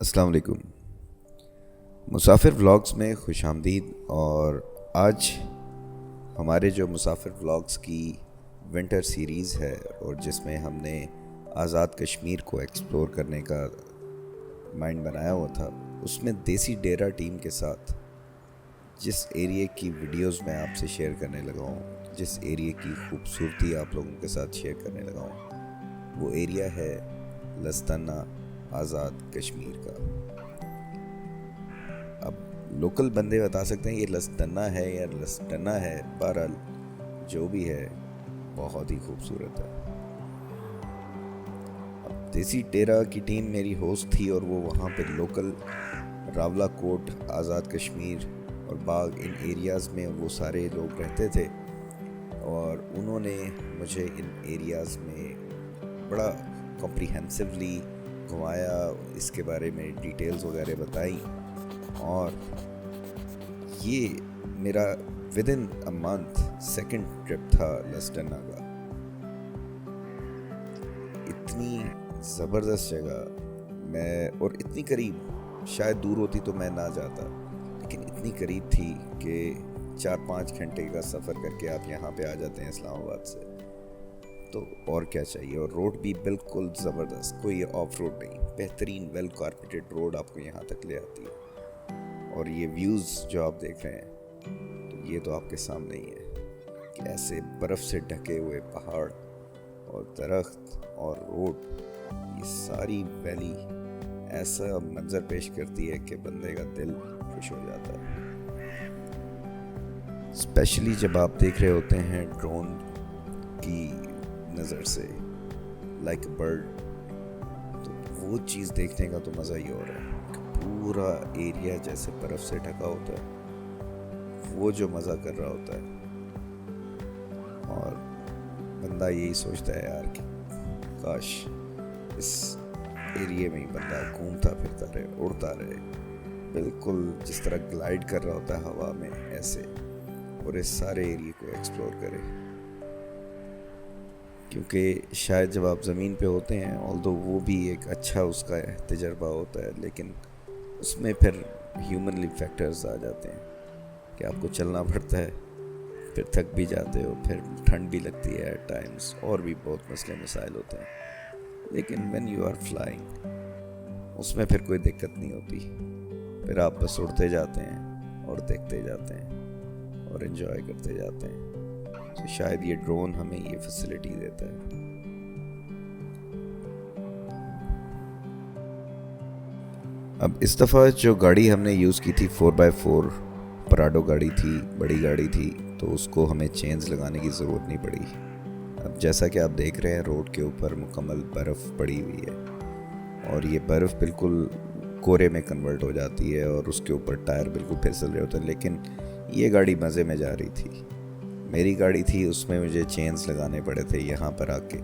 السلام علیکم. مسافر ولاگز میں خوش آمدید. اور آج ہمارے جو مسافر ولاگز کی ونٹر سیریز ہے اور جس میں ہم نے آزاد کشمیر کو ایکسپلور کرنے کا مائنڈ بنایا ہوا تھا، اس میں دیسی ڈیرا ٹیم کے ساتھ جس ایریے کی ویڈیوز میں آپ سے شیئر کرنے لگا ہوں، جس ایریے کی خوبصورتی آپ لوگوں کے ساتھ شیئر کرنے لگا ہوں، وہ ایریا ہے لستانہ آزاد کشمیر کا. اب لوکل بندے بتا سکتے ہیں یہ لستانہ ہے یا لسٹنہ ہے، بہرحال جو بھی ہے بہت ہی خوبصورت ہے. اب دیسی ڈیرا کی ٹیم میری ہوسٹ تھی اور وہ وہاں پہ لوکل راولا کوٹ، آزاد کشمیر اور باغ، ان ایریاز میں وہ سارے لوگ رہتے تھے، اور انہوں نے مجھے ان ایریاز میں بڑا کمپریہنسولی گھمایا، اس کے بارے میں ڈیٹیلز وغیرہ بتائی. اور یہ میرا ودن اے منتھ سیکنڈ ٹرپ تھا لسٹنہ کا. اتنی زبردست جگہ میں، اور اتنی قریب، شاید دور ہوتی تو میں نہ جاتا، لیکن اتنی قریب تھی کہ 4-5 گھنٹے کا سفر کر کے آپ یہاں پہ آ جاتے ہیں اسلام آباد سے. تو اور کیا چاہیے. اور روڈ بھی بالکل زبردست، کوئی آف روڈ نہیں، بہترین ویل کارپیٹڈ روڈ آپ کو یہاں تک لے آتی ہے. اور یہ ویوز جو آپ دیکھ رہے ہیں، تو یہ تو آپ کے سامنے ہی ہے کہ ایسے برف سے ڈھکے ہوئے پہاڑ اور درخت اور روڈ، یہ ساری ویلی ایسا منظر پیش کرتی ہے کہ بندے کا دل خوش ہو جاتا ہے. اسپیشلی جب آپ دیکھ رہے ہوتے ہیں ڈرون کی نظر سے، لائک اے برڈ، تو وہ چیز دیکھنے کا تو مزہ ہی اور ہے. پورا ایریا جیسے برف سے ڈھکا ہوتا ہے، وہ جو مزہ کر رہا ہوتا ہے، اور بندہ یہی سوچتا ہے یار کہ کاش اس ایریے میں ہی بندہ گھومتا پھرتا رہے، اڑتا رہے، بالکل جس طرح گلائڈ کر رہا ہوتا ہے ہوا میں ایسے، اور اس سارے ایریے کو ایکسپلور کرے. کیونکہ شاید جب آپ زمین پہ ہوتے ہیں، although وہ بھی ایک اچھا اس کا تجربہ ہوتا ہے، لیکن اس میں پھر ہیومنلی فیکٹرز آ جاتے ہیں کہ آپ کو چلنا پڑتا ہے، پھر تھک بھی جاتے ہو، پھر ٹھنڈ بھی لگتی ہے ایٹ ٹائمز، اور بھی بہت مسئلے مسائل ہوتے ہیں. لیکن when you are flying، اس میں پھر کوئی دقت نہیں ہوتی. پھر آپ بس اڑتے جاتے ہیں اور دیکھتے جاتے ہیں اور انجوائے کرتے جاتے ہیں. تو شاید یہ ڈرون ہمیں یہ فیسلٹی دیتا ہے. اب اس دفعہ جو گاڑی ہم نے یوز کی تھی 4x4 پراڈو گاڑی تھی، بڑی گاڑی تھی، تو اس کو ہمیں چینز لگانے کی ضرورت نہیں پڑی. اب جیسا کہ آپ دیکھ رہے ہیں روڈ کے اوپر مکمل برف پڑی ہوئی ہے، اور یہ برف بالکل کورے میں کنورٹ ہو جاتی ہے، اور اس کے اوپر ٹائر بالکل پھسل رہے ہوتے ہیں. لیکن یہ گاڑی مزے میں جا رہی تھی. میری گاڑی تھی، اس میں مجھے چینز لگانے پڑے تھے یہاں پر آ کے،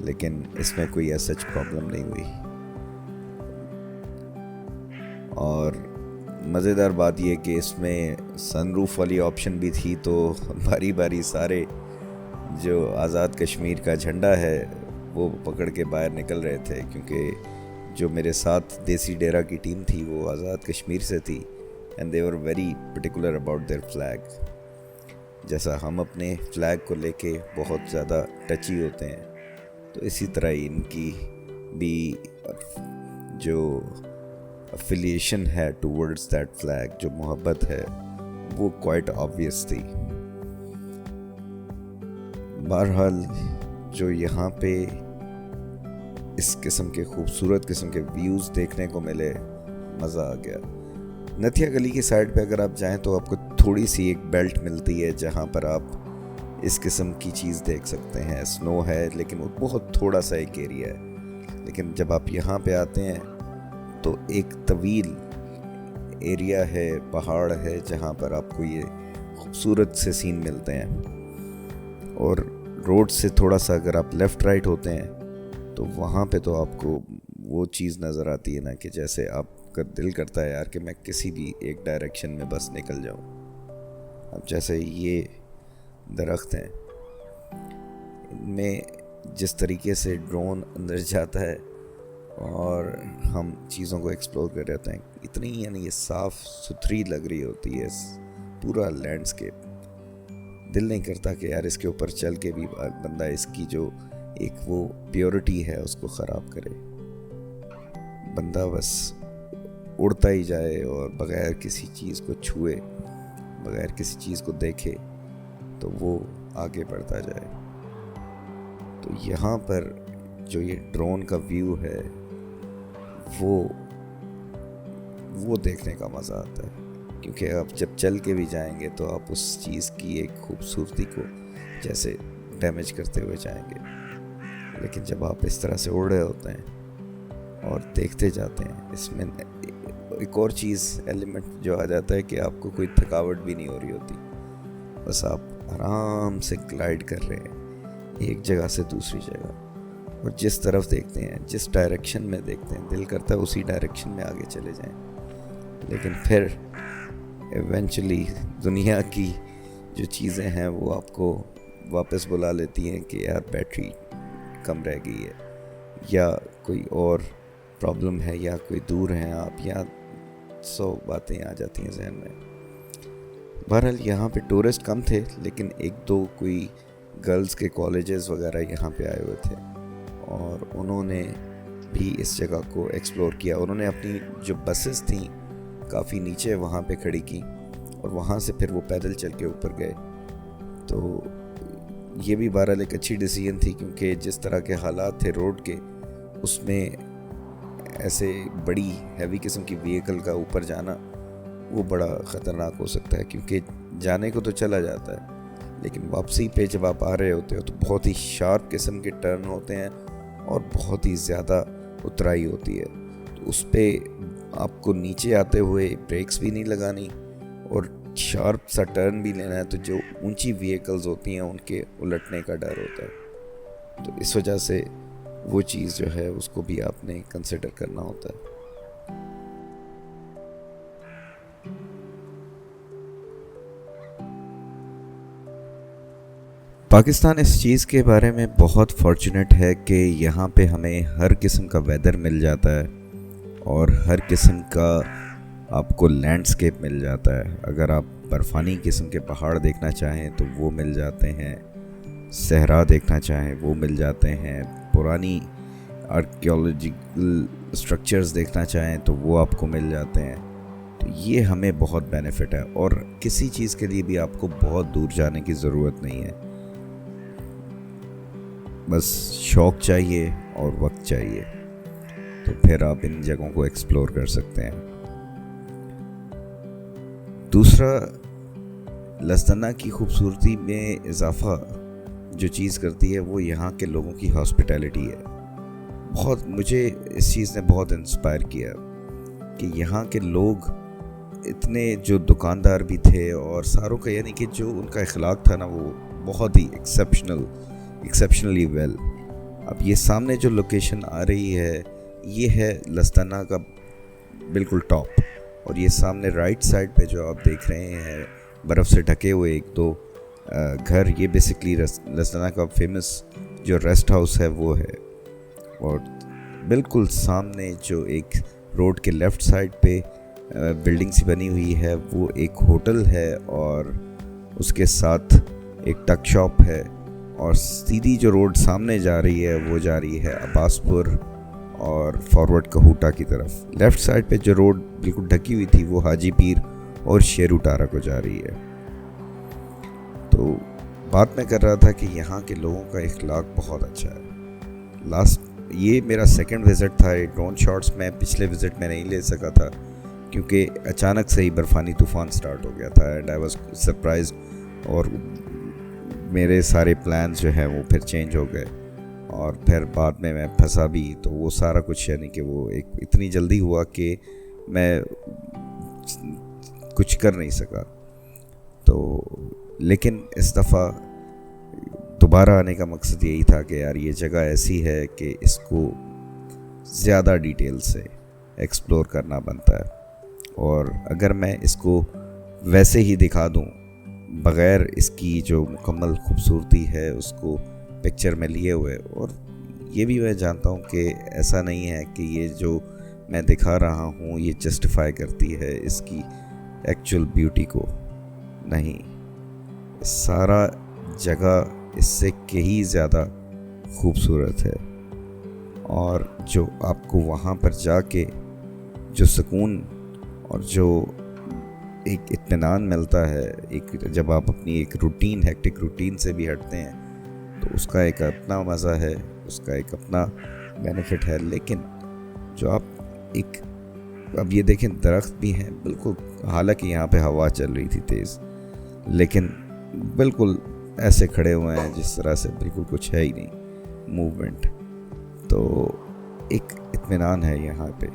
لیکن اس میں کوئی ایسا پرابلم نہیں ہوئی. اور مزیدار بات یہ کہ اس میں سن روف والی آپشن بھی تھی، تو باری باری سارے جو آزاد کشمیر کا جھنڈا ہے وہ پکڑ کے باہر نکل رہے تھے، کیونکہ جو میرے ساتھ دیسی ڈیرا کی ٹیم تھی وہ آزاد کشمیر سے تھی، and they were very particular about their flag. جیسا ہم اپنے فلیگ کو لے کے بہت زیادہ ٹچی ہوتے ہیں، تو اسی طرح ہی ان کی بھی جو افیلیشن ہے ٹورڈز دیٹ فلیگ، جو محبت ہے، وہ کوائٹ آبویس تھی. بہرحال جو یہاں پہ اس قسم کے خوبصورت قسم کے ویوز دیکھنے کو ملے، مزہ آ گیا. نتھیا گلی کی سائڈ پہ اگر آپ جائیں تو آپ کو تھوڑی سی ایک بیلٹ ملتی ہے جہاں پر آپ اس قسم کی چیز دیکھ سکتے ہیں. سنو ہے، لیکن وہ بہت تھوڑا سا ایک ایریا ہے. لیکن جب آپ یہاں پہ آتے ہیں تو ایک طویل ایریا ہے، پہاڑ ہے، جہاں پر آپ کو یہ خوبصورت سے سین ملتے ہیں. اور روڈ سے تھوڑا سا اگر آپ لیفٹ رائٹ ہوتے ہیں تو وہاں پہ تو آپ کو وہ چیز نظر آتی ہے نا کہ جیسے آپ کا دل کرتا ہے یار کہ میں کسی بھی ایک ڈائریکشن میں بس نکل جاؤں. اب جیسے یہ درخت ہیں، ان میں جس طریقے سے ڈرون اندر جاتا ہے اور ہم چیزوں کو ایکسپلور کر رہتے ہیں. اتنی یعنی یہ صاف ستھری لگ رہی ہوتی ہے پورا لینڈسکیپ. دل نہیں کرتا کہ یار اس کے اوپر چل کے بھی بندہ اس کی جو ایک وہ پیورٹی ہے اس کو خراب کرے. بندہ بس اڑتا ہی جائے اور بغیر کسی چیز کو چھوئے, بغیر کسی چیز کو دیکھے تو وہ آگے بڑھتا جائے. تو یہاں پر جو یہ ڈرون کا ویو ہے وہ دیکھنے کا مزہ آتا ہے, کیونکہ آپ جب چل کے بھی جائیں گے تو آپ اس چیز کی ایک خوبصورتی کو جیسے ڈیمیج کرتے ہوئے جائیں گے. لیکن جب آپ اس طرح سے اڑ رہے ہوتے ہیں اور دیکھتے جاتے ہیں, اس میں ایک اور چیز ایلیمنٹ جو آ جاتا ہے کہ آپ کو کوئی تھکاوٹ بھی نہیں ہو رہی ہوتی, بس آپ آرام سے گلائڈ کر رہے ہیں ایک جگہ سے دوسری جگہ, اور جس طرف دیکھتے ہیں, جس ڈائریکشن میں دیکھتے ہیں, دل کرتا ہے اسی ڈائریکشن میں آگے چلے جائیں. لیکن پھر ایونچولی دنیا کی جو چیزیں ہیں وہ آپ کو واپس بلا لیتی ہیں کہ یار بیٹری کم رہ گئی ہے, یا کوئی اور پرابلم ہے, یا کوئی دور ہیں آپ, یا 100 باتیں آ جاتی ہیں ذہن میں. بہرحال یہاں پہ ٹورسٹ کم تھے, لیکن 1-2 کوئی گرلز کے کالجز وغیرہ یہاں پہ آئے ہوئے تھے, اور انہوں نے بھی اس جگہ کو ایکسپلور کیا. انہوں نے اپنی جو بسز تھیں کافی نیچے وہاں پہ کھڑی کی, اور وہاں سے پھر وہ پیدل چل کے اوپر گئے. تو یہ بھی بہرحال ایک اچھی ڈیسیژن تھی, کیونکہ جس طرح کے حالات تھے روڈ کے, اس میں ایسے بڑی ہیوی قسم کی وہیکل کا اوپر جانا وہ بڑا خطرناک ہو سکتا ہے, کیونکہ جانے کو تو چلا جاتا ہے لیکن واپسی پہ جب آپ آ رہے ہوتے ہو تو بہت ہی شارپ قسم کے ٹرن ہوتے ہیں اور بہت ہی زیادہ اترائی ہوتی ہے. تو اس پہ آپ کو نیچے آتے ہوئے بریکس بھی نہیں لگانی اور شارپ سا ٹرن بھی لینا ہے, تو جو اونچی وہیکلز ہوتی ہیں ان کے الٹنے کا ڈر ہوتا ہے. تو اس وجہ سے وہ چیز جو ہے اس کو بھی آپ نے کنسیڈر کرنا ہوتا ہے. پاکستان اس چیز کے بارے میں بہت فارچونیٹ ہے کہ یہاں پہ ہمیں ہر قسم کا ویدر مل جاتا ہے اور ہر قسم کا آپ کو لینڈسکیپ مل جاتا ہے. اگر آپ برفانی قسم کے پہاڑ دیکھنا چاہیں تو وہ مل جاتے ہیں, صحرا دیکھنا چاہیں وہ مل جاتے ہیں, پرانی آرکیولوجیکل اسٹرکچرز دیکھنا چاہیں تو وہ آپ کو مل جاتے ہیں. تو یہ ہمیں بہت بینیفٹ ہے, اور کسی چیز کے لیے بھی آپ کو بہت دور جانے کی ضرورت نہیں ہے. بس شوق چاہیے اور وقت چاہیے, تو پھر آپ ان جگہوں کو ایکسپلور کر سکتے ہیں. دوسرا, لستنہ کی خوبصورتی میں اضافہ جو چیز کرتی ہے وہ یہاں کے لوگوں کی ہاسپٹیلٹی ہے. بہت مجھے اس چیز نے بہت انسپائر کیا کہ یہاں کے لوگ اتنے, جو دکاندار بھی تھے اور ساروں کا, یعنی کہ جو ان کا اخلاق تھا نا وہ بہت ہی ایکسیپشنلی ویل. اب یہ سامنے جو لوکیشن آ رہی ہے یہ ہے لستنہ کا بالکل ٹاپ, اور یہ سامنے رائٹ سائڈ پہ جو آپ دیکھ رہے ہیں برف سے ڈھکے ہوئے 1-2 گھر, یہ بیسکلی لستنہ کا فیمس جو ریسٹ ہاؤس ہے وہ ہے. اور بالکل سامنے جو ایک روڈ کے لیفٹ سائڈ پہ بلڈنگ سی بنی ہوئی ہے وہ ایک ہوٹل ہے, اور اس کے ساتھ ایک ٹک شاپ ہے. اور سیدھی جو روڈ سامنے جا رہی ہے وہ جا رہی ہے عباس پور اور فارورڈ کہوٹا کی طرف. لیفٹ سائڈ پہ جو روڈ بالکل ڈھکی ہوئی تھی وہ حاجی پیر اور شیرو ٹارا کو جا رہی ہے. تو بات میں کر رہا تھا کہ یہاں کے لوگوں کا اخلاق بہت اچھا ہے. یہ میرا سیکنڈ وزٹ تھا. ڈرون شاٹس میں پچھلے وزٹ میں نہیں لے سکا تھا کیونکہ اچانک سے ہی برفانی طوفان سٹارٹ ہو گیا تھا, اینڈ آئی واز سرپرائزڈ, اور میرے سارے پلانز جو ہیں وہ پھر چینج ہو گئے, اور پھر بعد میں پھنسا بھی. تو وہ سارا کچھ یعنی کہ وہ ایک اتنی جلدی ہوا کہ میں کچھ کر نہیں سکا. تو لیکن اس دفعہ دوبارہ آنے کا مقصد یہی تھا کہ یار یہ جگہ ایسی ہے کہ اس کو زیادہ ڈیٹیل سے ایکسپلور کرنا بنتا ہے, اور اگر میں اس کو ویسے ہی دکھا دوں بغیر اس کی جو مکمل خوبصورتی ہے اس کو پکچر میں لیے ہوئے, اور یہ بھی میں جانتا ہوں کہ ایسا نہیں ہے کہ یہ جو میں دکھا رہا ہوں یہ جسٹیفائی کرتی ہے اس کی ایکچول بیوٹی کو. نہیں، سارا جگہ اس سے کہیں زیادہ خوبصورت ہے. اور جو آپ کو وہاں پر جا کے جو سکون اور جو ایک اطمینان ملتا ہے، ایک جب آپ اپنی ایک روٹین ہیکٹک روٹین سے بھی ہٹتے ہیں، تو اس کا ایک اپنا مزہ ہے، اس کا ایک اپنا بینیفٹ ہے. لیکن جو آپ ایک اب یہ دیکھیں درخت بھی ہیں بالکل، حالانکہ یہاں پہ ہوا چل رہی تھی تیز، لیکن بالکل ایسے کھڑے ہوئے ہیں جس طرح سے بالکل کچھ ہے ہی نہیں موومنٹ. تو ایک اطمینان ہے یہاں پہ.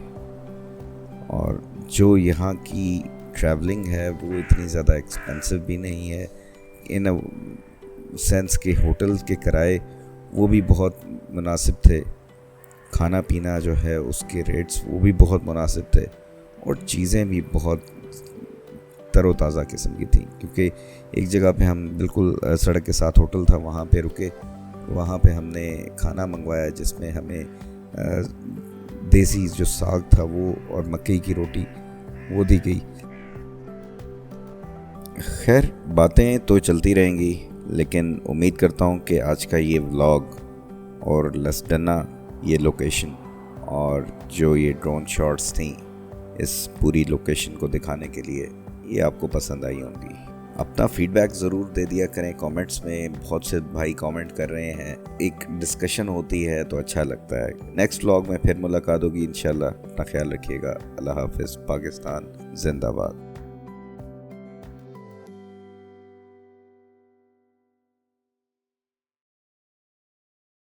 اور جو یہاں کی ٹریولنگ ہے وہ اتنی زیادہ ایکسپینسو بھی نہیں ہے، ان سینس کے ہوٹل کے کرائے وہ بھی بہت مناسب تھے، کھانا پینا جو ہے اس کے ریٹس وہ بھی بہت مناسب تھے، اور چیزیں بھی بہت تر و تازہ قسم کی تھیں. کیونکہ ایک جگہ پہ ہم بالکل سڑک کے ساتھ ہوٹل تھا، وہاں پہ رکے، وہاں پہ ہم نے کھانا منگوایا جس میں ہمیں دیسی جو ساگ تھا وہ اور مکئی کی روٹی وہ دی گئی. خیر باتیں تو چلتی رہیں گی، لیکن امید کرتا ہوں کہ آج کا یہ ولاگ اور لسڈنا یہ لوکیشن اور جو یہ ڈرون شاٹس تھیں اس پوری لوکیشن کو دکھانے کے لیے یہ آپ کو پسند آئی ہوں گی. اپنا فیڈ بیک ضرور دے دیا کریں کامنٹس میں. بہت سے بھائی کامنٹ کر رہے ہیں، ایک ڈسکشن ہوتی ہے تو اچھا لگتا ہے. نیکسٹ ولاگ میں پھر ملاقات ہوگی انشاءاللہ. اپنا خیال رکھیے گا. اللہ حافظ. پاکستان زندہ باد.